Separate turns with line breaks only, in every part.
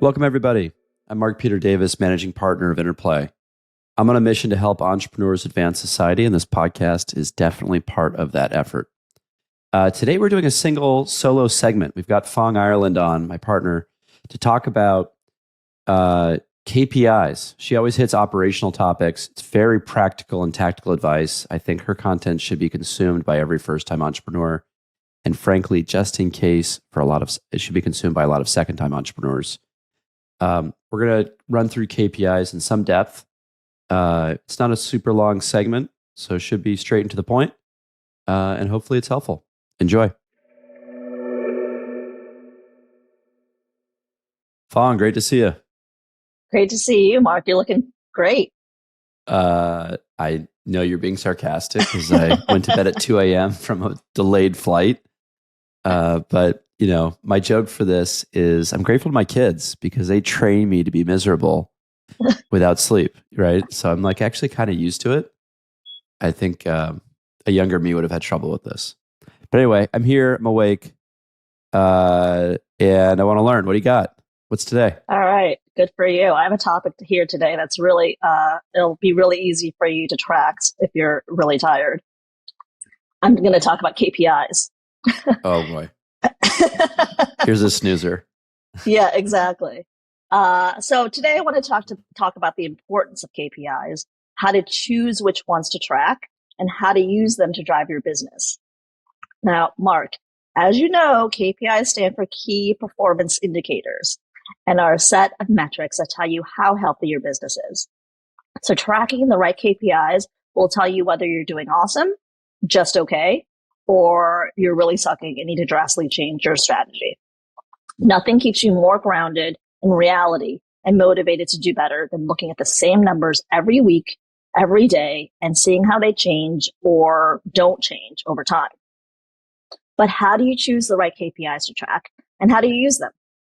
Welcome, everybody. I'm Mark Peter Davis, managing partner of Interplay. I'm on a mission to help entrepreneurs advance society, and this podcast is definitely part of that effort. Today, we're doing a single solo segment. We've got Phuong Ireland on, my partner, to talk about KPIs. She always hits operational topics. It's very practical and tactical advice. I think her content should be consumed by every first-time entrepreneur. And frankly, just in case, it should be consumed by a lot of second-time entrepreneurs. We're going to run through KPIs in some depth. It's not a super long segment, so it should be straight and to the point. And hopefully it's helpful. Enjoy. Phuong, great to see you.
Great to see you, Mark. You're looking great.
I know you're being sarcastic because I went to bed at 2 a.m. from a delayed flight. But you know, my joke for this is I'm grateful to my kids because they train me to be miserable without sleep, right? So I'm like actually kind of used to it. I think a younger me would have had trouble with this. But anyway, I'm here, I'm awake, and I want to learn. What do you got? What's today?
All right, good for you. I have a topic to hear today that's really, it'll be really easy for you to track if you're really tired. I'm going to talk about KPIs.
Oh boy. Here's a snoozer.
Yeah, exactly. So today I want to talk about the importance of KPIs, how to choose which ones to track, and how to use them to drive your business. Now, Mark, as you know, KPIs stand for key performance indicators and are a set of metrics that tell you how healthy your business is. So tracking the right KPIs will tell you whether you're doing awesome, just okay, or you're really sucking and need to drastically change your strategy. Nothing keeps you more grounded in reality and motivated to do better than looking at the same numbers every week, every day, and seeing how they change or don't change over time. But how do you choose the right KPIs to track, and how do you use them?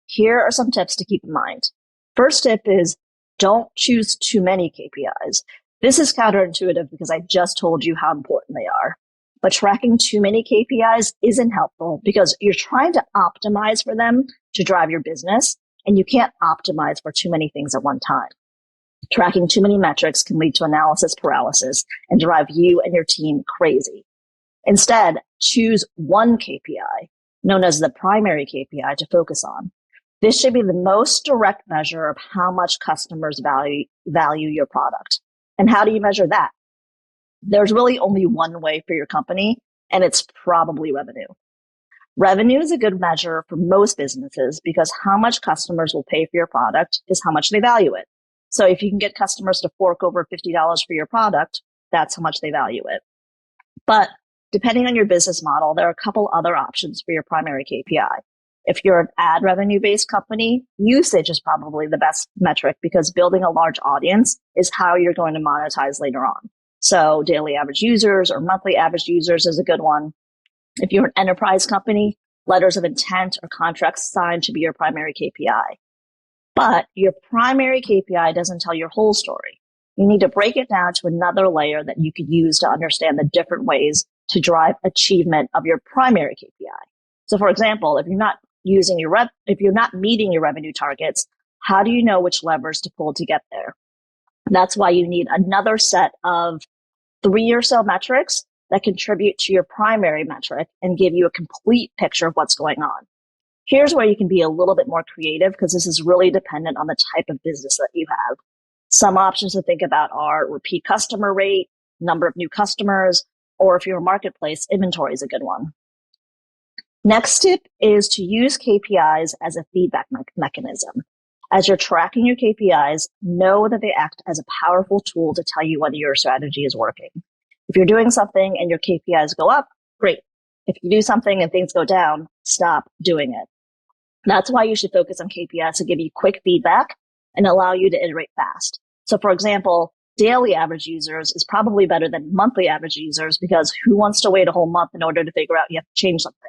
Here are some tips to keep in mind. First tip is don't choose too many KPIs. This is counterintuitive because I just told you how important they are. But tracking too many KPIs isn't helpful because you're trying to optimize for them to drive your business, and you can't optimize for too many things at one time. Tracking too many metrics can lead to analysis paralysis and drive you and your team crazy. Instead, choose one KPI, known as the primary KPI, to focus on. This should be the most direct measure of how much customers value your product. And how do you measure that? There's really only one way for your company, and it's probably revenue. Revenue is a good measure for most businesses because how much customers will pay for your product is how much they value it. So if you can get customers to fork over $50 for your product, that's how much they value it. But depending on your business model, there are a couple other options for your primary KPI. If you're an ad revenue-based company, usage is probably the best metric because building a large audience is how you're going to monetize later on. So daily average users or monthly average users is a good one. If you're an enterprise company, letters of intent or contracts signed should be your primary KPI. But your primary KPI doesn't tell your whole story. You need to break it down to another layer that you could use to understand the different ways to drive achievement of your primary KPI. So for example, if you're not meeting your revenue targets, how do you know which levers to pull to get there? That's why you need another set of 3 or so metrics that contribute to your primary metric and give you a complete picture of what's going on. Here's where you can be a little bit more creative because this is really dependent on the type of business that you have. Some options to think about are repeat customer rate, number of new customers, or if you're a marketplace, inventory is a good one. Next tip is to use KPIs as a feedback mechanism. As you're tracking your KPIs, know that they act as a powerful tool to tell you whether your strategy is working. If you're doing something and your KPIs go up, great. If you do something and things go down, stop doing it. That's why you should focus on KPIs to give you quick feedback and allow you to iterate fast. So for example, daily average users is probably better than monthly average users because who wants to wait a whole month in order to figure out you have to change something?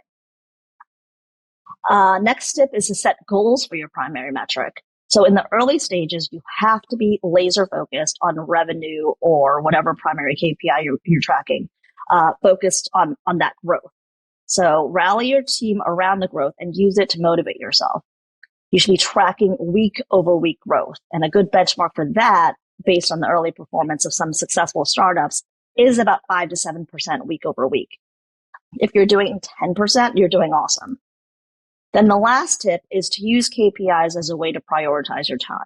Next tip is to set goals for your primary metric. So in the early stages, you have to be laser focused on revenue or whatever primary KPI you're tracking, focused on that growth. So rally your team around the growth and use it to motivate yourself. You should be tracking week over week growth. And a good benchmark for that, based on the early performance of some successful startups, is about 5 to 7% week over week. If you're doing 10%, you're doing awesome. Then the last tip is to use KPIs as a way to prioritize your time.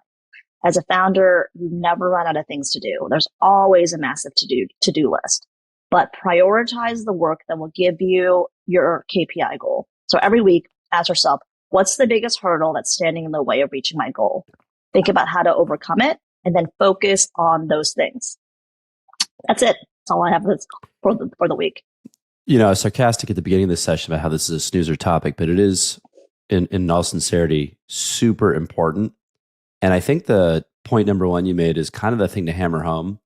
As a founder, you never run out of things to do. There's always a massive to-do list. But prioritize the work that will give you your KPI goal. So every week, ask yourself, what's the biggest hurdle that's standing in the way of reaching my goal? Think about how to overcome it and then focus on those things. That's it. That's all I have for the week.
You know, I was sarcastic at the beginning of this session about how this is a snoozer topic, but it is, in all sincerity, super important. And I think the point number one you made is kind of the thing to hammer home.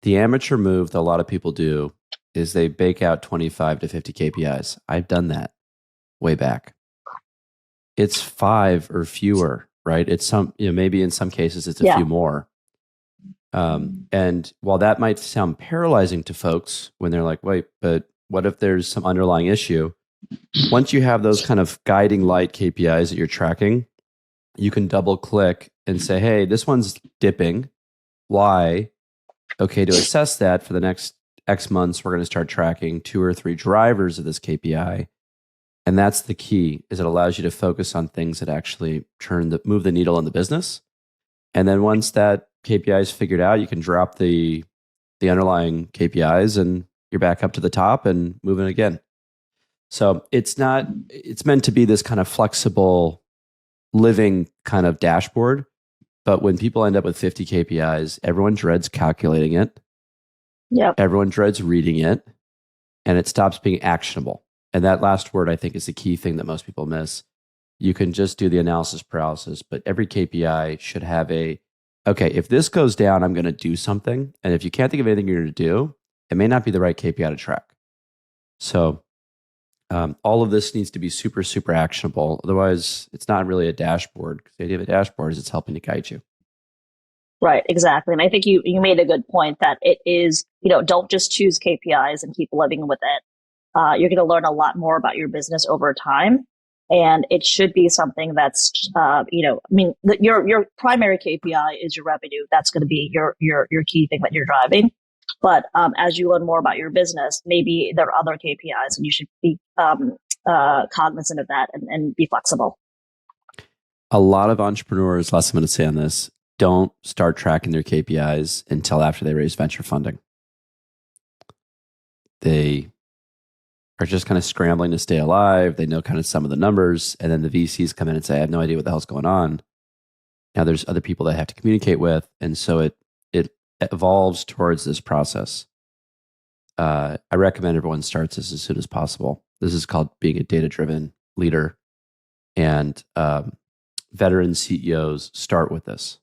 The amateur move that a lot of people do is they bake out 25 to 50 KPIs. I've done that way back. It's 5 or fewer, right? It's maybe in some cases it's a few more. And while that might sound paralyzing to folks when they're like, wait, but what if there's some underlying issue? Once you have those kind of guiding light KPIs that you're tracking, you can double click and say, hey, this one's dipping. Why? Okay, to assess that for the next X months, we're going to start tracking 2 or 3 drivers of this KPI. And that's the key, is it allows you to focus on things that actually move the needle in the business. And then once that KPI is figured out, you can drop the underlying KPIs and you're back up to the top and moving again. So it's meant to be this kind of flexible living kind of dashboard. But when people end up with 50 KPIs, everyone dreads calculating it.
Yep.
Everyone dreads reading it, and it stops being actionable. And that last word, I think, is the key thing that most people miss. You can just do the analysis paralysis, but every KPI should have okay, if this goes down, I'm going to do something. And if you can't think of anything you're going to do, it may not be the right KPI to track. So all of this needs to be super, super actionable. Otherwise, it's not really a dashboard. The idea of a dashboard is it's helping to guide you.
Right, exactly. And I think you made a good point that it is, don't just choose KPIs and keep living with it. You're going to learn a lot more about your business over time. And it should be something that's, your primary KPI is your revenue. That's going to be your key thing that you're driving. But as you learn more about your business, maybe there are other KPIs, and you should be cognizant of that and be flexible.
A lot of entrepreneurs, last I'm going to say on this, don't start tracking their KPIs until after they raise venture funding. They are just kind of scrambling to stay alive. They know kind of some of the numbers, and then the VCs come in and say, I have no idea what the hell's going on. Now there's other people that I have to communicate with, and so it evolves towards this process. I recommend everyone starts this as soon as possible. This is called being a data-driven leader, and veteran CEOs start with this.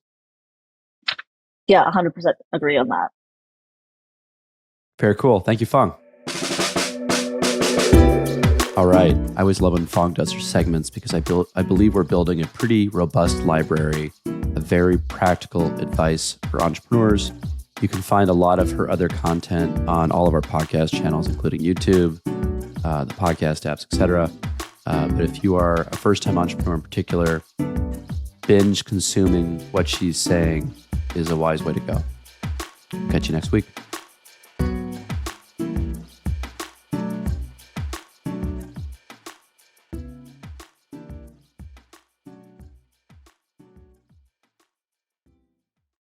Yeah, 100% agree on that.
Very cool. Thank you, Phuong. All right. I always love when Phuong does her segments because I believe we're building a pretty robust library of very practical advice for entrepreneurs. You can find a lot of her other content on all of our podcast channels, including YouTube, the podcast apps, etc. But if you are a first-time entrepreneur in particular, binge consuming what she's saying is a wise way to go. Catch you next week.